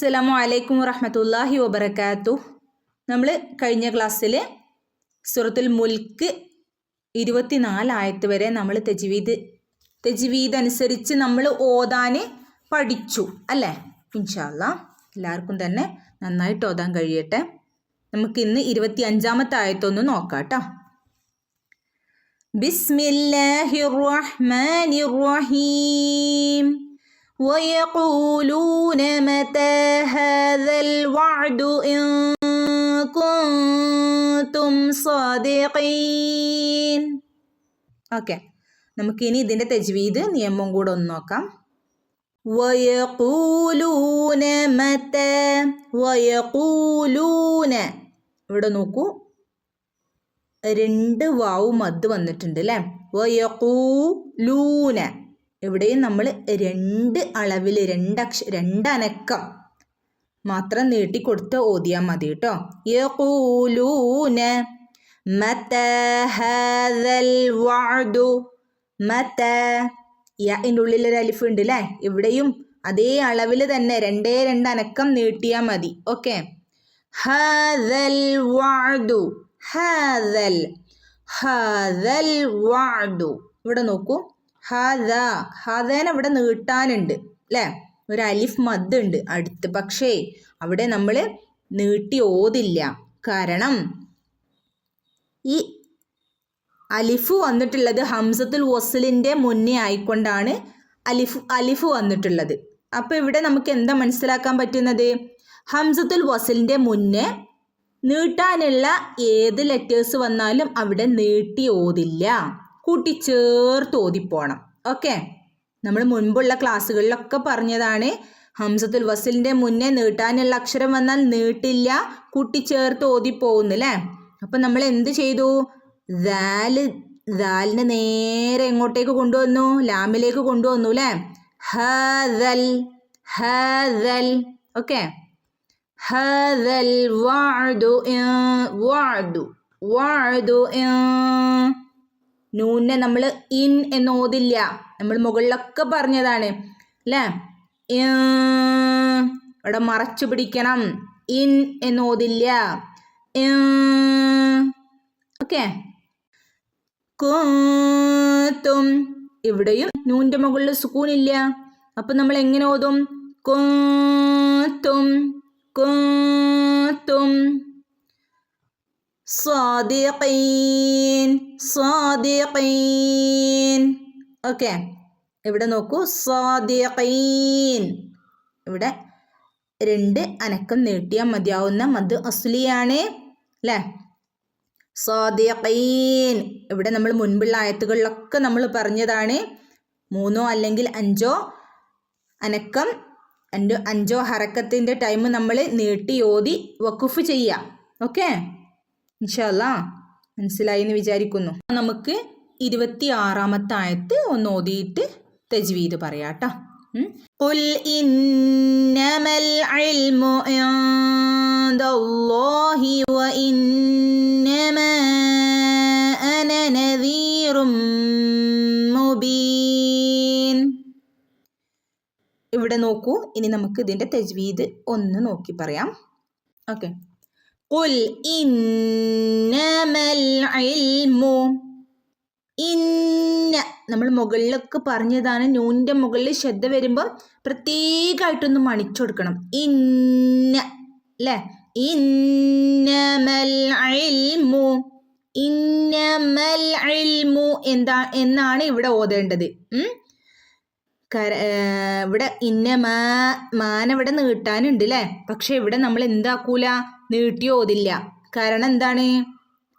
അസ്സലാമു അലൈക്കും വറഹ്മത്തുള്ളാഹി വബറകാതുഹു. നമ്മൾ കഴിഞ്ഞ ക്ലാസ്സിൽ സൂറത്തുൽ മുൽക്ക് 24 ആയത്ത് വരെ നമ്മൾ തജ്വീദ് അനുസരിച്ച് നമ്മൾ ഓതാൻ പഠിച്ചു അല്ലേ? ഇൻഷാ അല്ലാഹ് എല്ലാവർക്കും തന്നെ നന്നായിട്ട് ഓതാൻ കഴിയട്ടെ. നമുക്ക് ഇന്ന് 25-ാമത്തെ ആയത്തൊന്ന് നോക്കാം കേട്ടോ. ബിസ്മില്ലാഹിർ റഹ്മാനിർ റഹീം. ويقولون متى هذا الوعد إن كنتم صادقين. ഓക്കെ, നമുക്കിനി ഇതിൻ്റെ തജ്വീദ് നിയമം കൂടെ ഒന്ന് നോക്കാം. വയഖൂലൂന മതാ, വയഖൂലൂന, ഇവിടെ നോക്കൂ, 2 വാവ് മദ് വന്നിട്ടുണ്ട് അല്ലേ? വയഖൂലൂന, ഇവിടെയും നമ്മൾ 2 അളവിൽ 2 അനക്കം മാത്രം നീട്ടിക്കൊടുത്ത് ഓതിയാൽ മതി കേട്ടോ. യഖൂലൂന മതാ ഹാദൽ വഅദു, മതാ, യൻ്റെ ഉള്ളിൽ ഒരു അലിഫ് ഉണ്ട് അല്ലേ? ഇവിടെയും അതേ അളവിൽ തന്നെ 2 അനക്കം നീട്ടിയാൽ മതി. ഓക്കെ, ഹാദൽ വഅദു, ഹാദൽ, ഹാദൽ വഅദു, ഇവിടെ നോക്കൂ, ഹാദാനെ ഇവിടെ നീട്ടാനുണ്ട് അല്ലേ? ഒരു അലിഫ് മദ് ഉണ്ട് അടുത്ത്, പക്ഷേ അവിടെ നമ്മൾ നീട്ടി ഓതില്ല. കാരണം ഈ അലിഫ് വന്നിട്ടുള്ളത് ഹംസത്തുൽ വസ്ലിൻ്റെ മുന്നേ ആയിക്കൊണ്ടാണ് അലിഫ് വന്നിട്ടുള്ളത്. അപ്പോൾ ഇവിടെ നമുക്ക് എന്താ മനസ്സിലാക്കാൻ പറ്റുന്നത്? ഹംസത്തുൽ വസ്ലിൻ്റെ മുന്നേ നീട്ടാനുള്ള ഏത് ലെറ്റേഴ്സ് വന്നാലും അവിടെ നീട്ടി ഓതില്ല, കൂട്ടിച്ചേർത്ത് ഓതിപ്പോണം. ഓക്കെ, നമ്മൾ മുൻപുള്ള ക്ലാസ്സുകളിലൊക്കെ പറഞ്ഞതാണ്, ഹംസത്തുൽ വസ്ലിൻ്റെ മുന്നേ നീട്ടാനുള്ള അക്ഷരം വന്നാൽ നീട്ടില്ല, കൂട്ടിച്ചേർത്ത് ഓതിപ്പോകുന്നു അല്ലേ? അപ്പം നമ്മൾ എന്ത് ചെയ്തു? ദാലിനെ നേരെ എങ്ങോട്ടേക്ക് കൊണ്ടുവന്നു? ലാമിലേക്ക് കൊണ്ടുവന്നു അല്ലേ? ഹാദൽ, ഹാദൽ. ഓക്കെ, ഹാദൽ വഅദു, വഅദു, വഅദു. നൂനെ നമ്മൾ ഇൻ എന്ന് ഓതില്ല, നമ്മൾ മുകളിലൊക്കെ പറഞ്ഞതാണ് അല്ലേ? ഇവിടെ മറച്ചു പിടിക്കണം, ഇൻ എന്ന് ഓതില്ല. ഓക്കെ, കുന്തും, ഇവിടെയും നൂൻ്റെ മുകളിൽ സുക്കൂനില്ല, അപ്പം നമ്മൾ എങ്ങനെ ഓതും? കുന്തും, കുന്തും സാദിഖീൻ, സാദിഖീൻ. ഓക്കെ, ഇവിടെ നോക്കൂ, സാദിഖീൻ, ഇവിടെ 2 അനക്കം നീട്ടിയാൽ മതിയാവുന്ന മദ് അസ്ലിയാണ് അല്ലേ? സാദിഖീൻ, ഇവിടെ നമ്മൾ മുൻപുള്ള ആയത്തുകളിലൊക്കെ നമ്മൾ പറഞ്ഞതാണ്, 3 അല്ലെങ്കിൽ 5 അനക്കം, 5 ഹറക്കത്തിൻ്റെ ടൈം നമ്മൾ നീട്ടി ഓതി വഖഫ് ചെയ്യാം. ഓക്കെ, ഇൻഷാ അല്ലാഹ് മനസ്സിലായി എന്ന് വിചാരിക്കുന്നു. നമുക്ക് 26-ാമത്തെ ആയത്ത് ഒന്ന് ഓതിയിട്ട് തജ്വീദ് പറയാം കേട്ടോ. ഖുൽ ഇന്നമൽ ഇൽമു ഇൻദല്ലാഹി വ ഇന്നമാ അന നദീറും മുബീൻ. ഇവിടെ നോക്കൂ, ഇനി നമുക്ക് ഇതിൻ്റെ തജ്വീദ് ഒന്ന് നോക്കി പറയാം. ഓക്കെ, ഖുൽ ഇന്നമൽ ഇൽമു, ഇന്ന നമ്മൾ മുകളിലൊക്കെ പറഞ്ഞതാണ്, നൂൻ്റെ മുകളിൽ ശ്രദ്ധ വരുമ്പം പ്രത്യേകമായിട്ടൊന്ന് മണിച്ചു കൊടുക്കണം. ഇന്ന അല്ലേ? ഇന്നമൽ ഇൽമു, ഇന്നമൽ ഇൽമു എന്നാണ് ഇവിടെ ഓതേണ്ടത്. ഇവിടെ മാനവിടെ നീട്ടാനുണ്ട് അല്ലേ? പക്ഷെ ഇവിടെ നമ്മൾ എന്താക്കൂല, നീട്ടി ഓതില്ല. കാരണം എന്താണ്?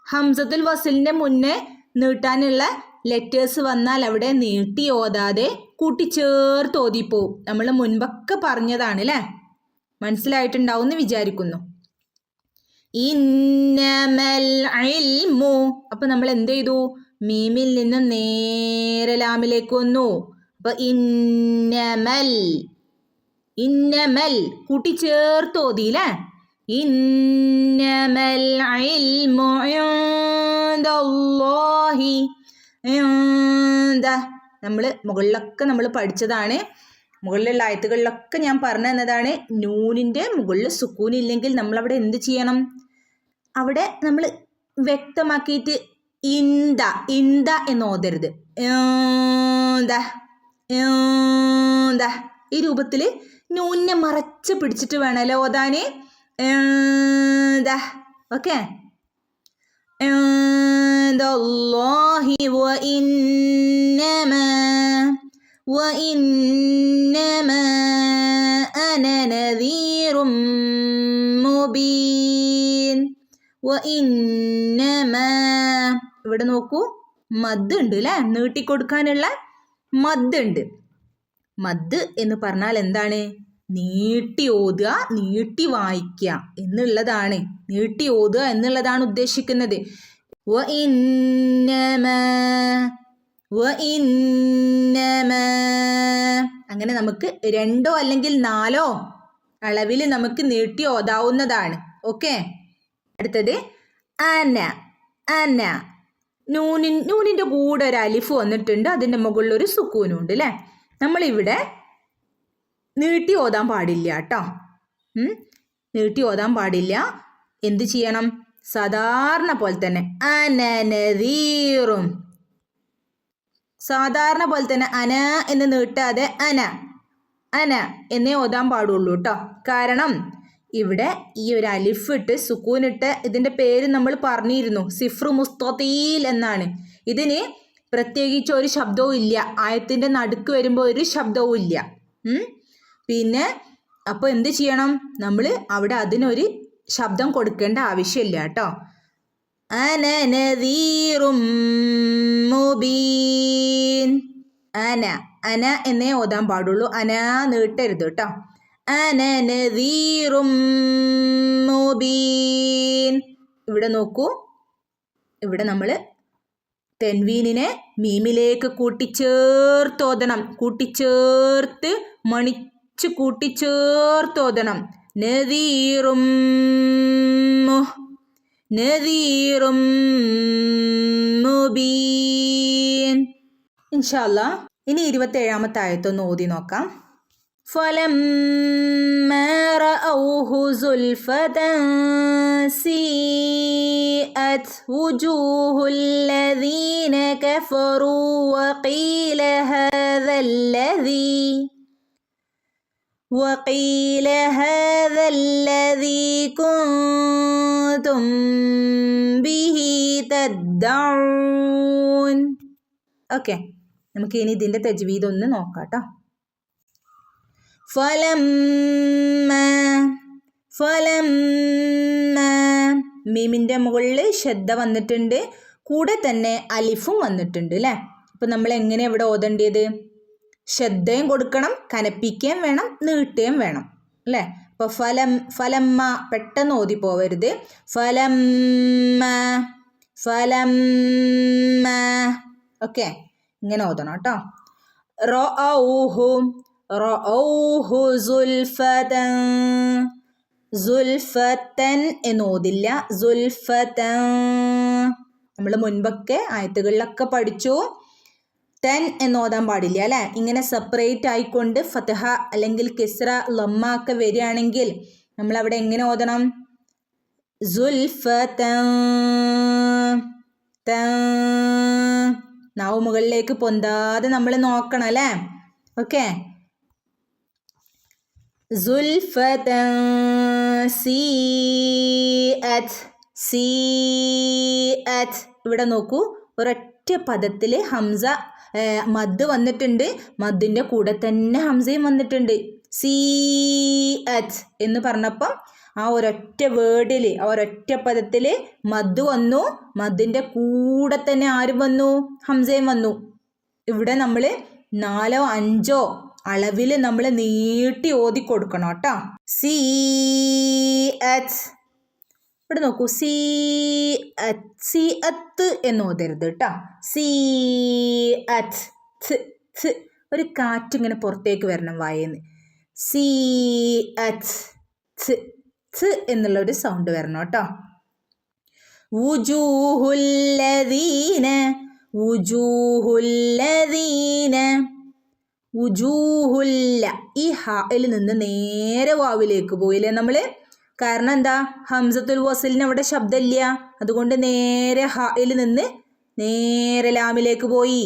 ഹംസത്തുൽ വസ്ലിൻ്റെ മുന്നേ നീട്ടാനുള്ള ലെറ്റേഴ്സ് വന്നാൽ അവിടെ നീട്ടി ഓതാതെ കൂട്ടിച്ചേർത്ത് ഓതിപ്പോവും. നമ്മൾ മുൻപൊക്കെ പറഞ്ഞതാണ് അല്ലേ? മനസ്സിലായിട്ടുണ്ടാവും എന്ന് വിചാരിക്കുന്നു. ഇന്നമൽ ഇൽമു, അപ്പം നമ്മൾ എന്ത് ചെയ്തു? മീമിൽ നിന്നും നേരെ ലാമിലേക്ക് വന്നു. അപ്പം ഇന്നമൽ, ഇന്നമൽ കൂട്ടിച്ചേർത്ത് ഓതിയില്ലേ? ഇന്നമൽ ഇൽമു ഇൻദല്ലാഹി, നമ്മൾ മുകളിലൊക്കെ നമ്മൾ പഠിച്ചതാണ്, മുകളിലുള്ള ആയത്തുകളിലൊക്കെ ഞാൻ പറഞ്ഞു തന്നതാണ്. നൂനിൻ്റെ മുകളിൽ സുക്കൂൻ ഇല്ലെങ്കിൽ നമ്മളവിടെ എന്ത് ചെയ്യണം? അവിടെ നമ്മൾ വ്യക്തമാക്കിയിട്ട് ഇന്ത ഇന്ത എന്ന് ഓതരുത്. ഈ രൂപത്തിൽ നൂനെ മറച്ച് പിടിച്ചിട്ട് വേണമല്ലോ ഓതാൻ. ഓക്കെ. وإنما أنا نذير مبين وإنما ഇവിടെ നോക്കൂ, മദ് ഉണ്ട് അല്ലേ? നീട്ടിക്കൊടുക്കാനുള്ള മദ് ഉണ്ട്. മദ് എന്ന് പറഞ്ഞാൽ എന്താണ്? നീട്ടി ഓതുക, നീട്ടി വായിക്കുക എന്നുള്ളതാണ്. നീട്ടി ഓതുക എന്നുള്ളതാണ് ഉദ്ദേശിക്കുന്നത്. അങ്ങനെ നമുക്ക് 2 അല്ലെങ്കിൽ 4 അളവിൽ നമുക്ക് നീട്ടി ഓതാവുന്നതാണ്. ഓക്കെ. അടുത്തത് അന. അന നൂനിൻ്റെ കൂടെ ഒരു അലിഫ് വന്നിട്ടുണ്ട്, അതിൻ്റെ മുകളിൽ ഒരു സുക്കൂനും ഉണ്ട് അല്ലേ? നമ്മളിവിടെ നീട്ടി ഓതാൻ പാടില്ല കേട്ടോ. നീട്ടി ഓതാൻ പാടില്ല. എന്ത് ചെയ്യണം? സാധാരണ പോലെ തന്നെ അനനദീറും, സാധാരണ പോലെ തന്നെ അന എന്ന് നീട്ടാതെ അന അന എന്നേ ഓതാൻ പാടുള്ളൂ കേട്ടോ. കാരണം ഇവിടെ ഈ ഒരു അലിഫ് ഇട്ട് സുക്കൂനിട്ട് ഇതിൻ്റെ പേര് നമ്മൾ പറഞ്ഞിരുന്നു, സിഫ്രു മുസ്തീൽ എന്നാണ്. ഇതിന് പ്രത്യേകിച്ച് ഒരു ശബ്ദവും ഇല്ല. ആയത്തിൻ്റെ നടുക്ക് വരുമ്പോൾ ഒരു ശബ്ദവും ഇല്ല. പിന്നെ അപ്പോൾ എന്ത് ചെയ്യണം? നമ്മൾ അവിടെ അതിനൊരു ശബ്ദം കൊടുക്കേണ്ട ആവശ്യമില്ല കേട്ടോ. അന നദീറും മുബീൻ. അന അന എന്നേ ഓതാൻ പാടുള്ളൂ. അന നീട്ടരുത് കേട്ടോ. അന നദീറും മുബീൻ. ഇവിടെ നോക്കൂ, ഇവിടെ നമ്മൾ തെൻവീനിനെ മീമിലേക്ക് കൂട്ടിച്ചേർത്തോതണം. കൂട്ടിച്ചേർത്ത് മണിച്ച് കൂട്ടിച്ചേർത്തോതണം. നദീറും നദീറും മുബീൻ. ഇൻഷാ അല്ലാഹ് ഇനി 27ാമത്തെ ആയത്തൊന്ന് ഓതി നോക്കാം. فلما رأوه زلفة سيئت وجوه الذين كفروا وقيل هذا الذي كنتم به تدعون. ഓക്കെ, നമുക്ക് ഇനി ഇതിൻ്റെ തജ്വീദ് ഒന്ന് നോക്കാം കേട്ടോ. മീമിൻ്റെ മുകളിൽ ശബ്ദ വന്നിട്ടുണ്ട്, കൂടെ തന്നെ അലിഫും വന്നിട്ടുണ്ട് അല്ലേ? അപ്പം നമ്മൾ എങ്ങനെ ഇവിടെ ഓതേണ്ടത്? ശബ്ദയും കൊടുക്കണം, കനപ്പിക്കുകയും വേണം, നീട്ടുകയും വേണം അല്ലേ? അപ്പോൾ ഫലമ്മ പെട്ടെന്ന് ഓതി പോവരുത്. ഫലമ്മ ഓക്കെ, ഇങ്ങനെ ഓതണം കേട്ടോ. റഅൗഹു സുൽഫതൻ എന്ന് ഓതില്ല, സുൽഫതൻ. നമ്മൾ മുൻപൊക്കെ ആയത്തുകളിലൊക്കെ പഠിച്ചു, തൻ എന്ന് ഓതാൻ പാടില്ല അല്ലേ? ഇങ്ങനെ സെപ്പറേറ്റ് ആയിക്കൊണ്ട് ഫതഹ അല്ലെങ്കിൽ കിസ്ര ലമ്മ ഒക്കെ വരികയാണെങ്കിൽ നമ്മളവിടെ എങ്ങനെ ഓതണം? സുൽഫതൻ. നാവ് മുകളിലേക്ക് പൊന്താതെ നമ്മൾ നോക്കണം അല്ലേ? ഓക്കെ. സുൽഫതൻ സീഅത്. ഇവിടെ നോക്കൂ, ഒരൊറ്റ പദത്തിൽ ഹംസ മദ് വന്നിട്ടുണ്ട്, മദ്ദിൻ്റെ കൂടെ തന്നെ ഹംസയും വന്നിട്ടുണ്ട്. സീഅത് എന്ന് പറഞ്ഞപ്പം ആ ഒരൊറ്റ വേർഡിൽ, ആ ഒരൊറ്റ പദത്തിൽ മദ് വന്നു, മദ്ദിൻ്റെ കൂടെ തന്നെ ആരും വന്നു? ഹംസയും വന്നു. ഇവിടെ നമ്മൾ 4 or 5 അളവിൽ നമ്മൾ നീട്ടി ഓതി കൊടുക്കണം കേട്ടോ. സീഅത്. ഇവിടെ നോക്കൂ, സീഅത്ത് എന്ന് ഓതരുത് കേട്ടോ. സീഅത്ത്. ഒരു കാറ്റ് ഇങ്ങനെ പുറത്തേക്ക് വരണം വായേന്ന്. സീഅത്ത് എന്നുള്ള ഒരു സൗണ്ട് വരണം കേട്ടോ. വുജൂഹുല്ലദീന ഉജൂഹുല്ല. ഈ ഹയിൽ നിന്ന് നേരെ വാവിലേക്ക് പോയില്ലേ നമ്മൾ? കാരണം എന്താ? ഹംസത്തുൽ വസ്ലിന് അവിടെ ശബ്ദമില്ല. അതുകൊണ്ട് നേരെ ഹയിൽ നിന്ന് നേരെ ലാമിലേക്ക് പോയി.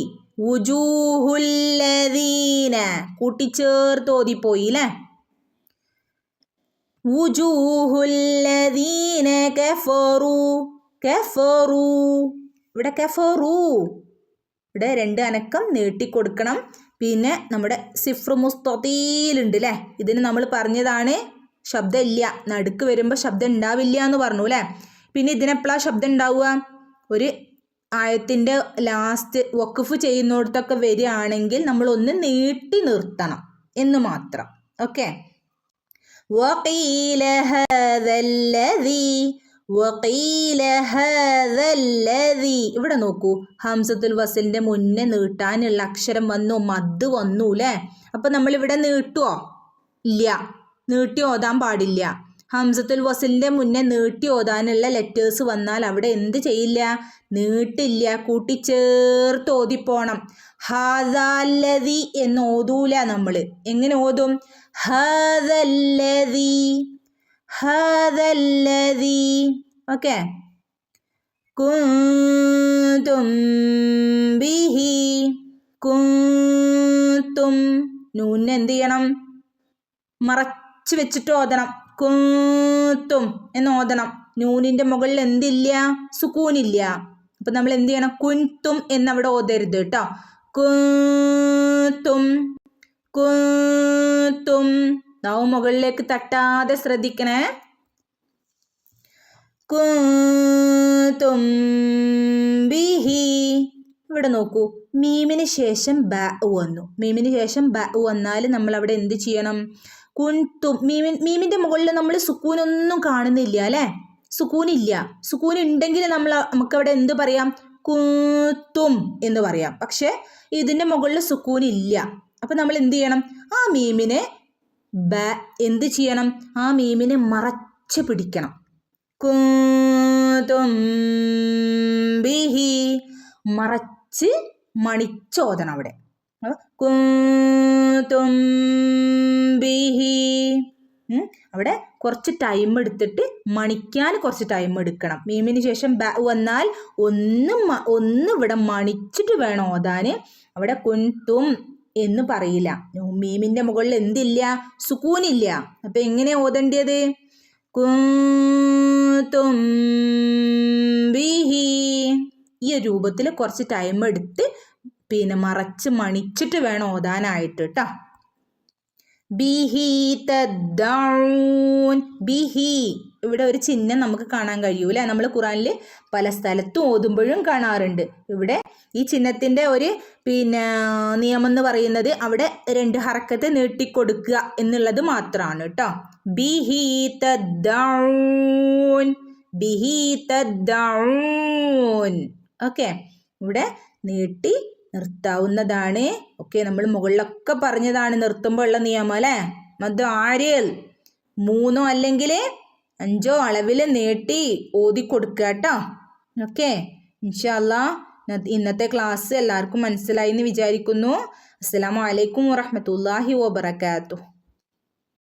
ഉജൂഹുല്ലദീന കൂട്ടിച്ചേർത്ത് ഓതിപ്പോയി അല്ലേ? ഉജൂഹുല്ലദീന കഫറു. കഫറു ഇവിടെ കഫറു. ഇവിടെ 2 അനക്കം നീട്ടിക്കൊടുക്കണം. പിന്നെ നമ്മുടെ സിഫ്ർ മുസ്തീലുണ്ട് അല്ലേ? ഇതിന് നമ്മൾ പറഞ്ഞതാണ് ശബ്ദം ഇല്ല, നടുക്ക് വരുമ്പോൾ ശബ്ദം ഉണ്ടാവില്ല എന്ന് പറഞ്ഞു അല്ലേ? പിന്നെ ഇതിനെപ്പോഴാണ് ശബ്ദം ഉണ്ടാവുക? ഒരു ആയത്തിൻ്റെ ലാസ്റ്റ് വഖഫ് ചെയ്യുന്നിടത്തൊക്കെ വരികയാണെങ്കിൽ നമ്മൾ ഒന്ന് നീട്ടി നിർത്തണം എന്ന് മാത്രം. ഓക്കെ. വഖീല ഹാദല്ലദീ. വഖീല ഹാദല്ലദീ. ഇവിടെ നോക്കൂ, ഹംസത്തുൽ വസ്ലിന്റെ മുന്നേ നീട്ടാനുള്ള അക്ഷരം വന്നു, മദ് വന്നു അല്ലേ? അപ്പം നമ്മളിവിടെ നീട്ടുവോ? ഇല്ല, നീട്ടി ഓതാൻ പാടില്ല. ഹംസത്തുൽ വസ്ലിന്റെ മുന്നേ നീട്ടി ഓതാനുള്ള ലെറ്റേഴ്സ് വന്നാൽ അവിടെ എന്ത് ചെയ്യില്ല? നീട്ടില്ല, കൂട്ടിച്ചേർത്ത് ഓതിപ്പോണം. ഹാദല്ലദീ എന്ന് ഓതൂല നമ്മൾ. എങ്ങനെ ഓതും? ഹാദല്ലദീ, ഹാദല്ലദീ. ഓക്കെ. കുന്തും ബിഹി. കുന്തും. നൂന് എന്ത് ചെയ്യണം? മറച്ച് വെച്ചിട്ട് ഓതണം. കുന്തും എന്ന് ഓതണം. നൂനിന്റെ മുകളിൽ എന്തില്ല? സുക്കൂനില്ല. അപ്പൊ നമ്മൾ എന്ത് ചെയ്യണം? കുന്തും എന്നവിടെ ഓതരുത് കേട്ടോ. കുന്തും. കുന്തും. നാവും മുകളിലേക്ക് തട്ടാതെ ശ്രദ്ധിക്കണേ. കുന്തും ബിഹി. ഇവിടെ നോക്കൂ, മീമിന് ശേഷം ബ വന്നു. മീമിന് ശേഷം ബ വന്നാൽ നമ്മൾ അവിടെ എന്ത് ചെയ്യണം? കുന്തും. മീമിന്റെ മുകളിൽ നമ്മൾ സുക്കൂനൊന്നും കാണുന്നില്ല അല്ലേ? സുക്കൂനില്ല. സുക്കൂൻ ഉണ്ടെങ്കിൽ നമുക്കവിടെ എന്ത് പറയാം? കുന്തും എന്ന് പറയാം. പക്ഷെ ഇതിന്റെ മുകളിൽ സുക്കൂനില്ല. അപ്പൊ നമ്മൾ എന്ത് ചെയ്യണം? ആ മീമിനെ എന്ത് ചെയ്യണം? ആ മീമിനെ മറച്ച് പിടിക്കണം. കുന്തും ബിഹി. മറച്ച് മണിച്ചോദനം അവിടെ. കുന്തും ബിഹി. അവിടെ കുറച്ച് ടൈം എടുത്തിട്ട് മണിക്കാൻ കുറച്ച് ടൈം എടുക്കണം. മീമിന് ശേഷം ബ വന്നാൽ ഒന്ന് ഇവിടെ മണിച്ചിട്ട് വേണം ഓതാൻ. അവിടെ കുന്തും എന്ന് പറയില്ല. മീമിന്റെ മുകളിൽ എന്തില്ല? സുക്കൂനില്ല. അപ്പൊ എങ്ങനെ ഓതേണ്ടത്? കുന്തും ബിഹി. ഈ രൂപത്തിൽ കുറച്ച് ടൈം എടുത്ത് പിന്നെ മറച്ച് മണിച്ചിട്ട് വേണം ഓതാനായിട്ട് കേട്ടോ. ബിഹി തദ്ദഊൻ. ബിഹി ഇവിടെ ഒരു ചിഹ്നം നമുക്ക് കാണാൻ കഴിയൂല. നമ്മൾ ഖുറാനിൽ പല സ്ഥലത്തും ഓതുമ്പോഴും കാണാറുണ്ട്. ഇവിടെ ഈ ചിഹ്നത്തിന്റെ ഒരു നിയമം എന്ന് പറയുന്നത് അവിടെ 2 ഹറക്കത്ത് നീട്ടിക്കൊടുക്കുക എന്നുള്ളത് മാത്രമാണ് കേട്ടോ. ബിഹി തദ്ദഊൻ. ബിഹി തദ്ദഊൻ. ഓക്കെ. ഇവിടെ നീട്ടി നിർത്താവുന്നതാണ്. ഓക്കെ, നമ്മൾ മുകളിലൊക്കെ പറഞ്ഞതാണ് നിർത്തുമ്പോൾ ഉള്ള നിയമം അല്ലേ? മദ് ആരിൽ 3 അല്ലെങ്കിൽ 5 അളവിൽ നീട്ടി ഓതി കൊടുക്കുക കേട്ടോ. ഓക്കെ, ഇൻഷാ അല്ലാഹ് ഇന്നത്തെ ക്ലാസ് എല്ലാവർക്കും മനസ്സിലായി എന്ന് വിചാരിക്കുന്നു. അസ്സലാമു അലൈക്കും വറഹ്മത്തുള്ളാഹി വബറകാതുഹു.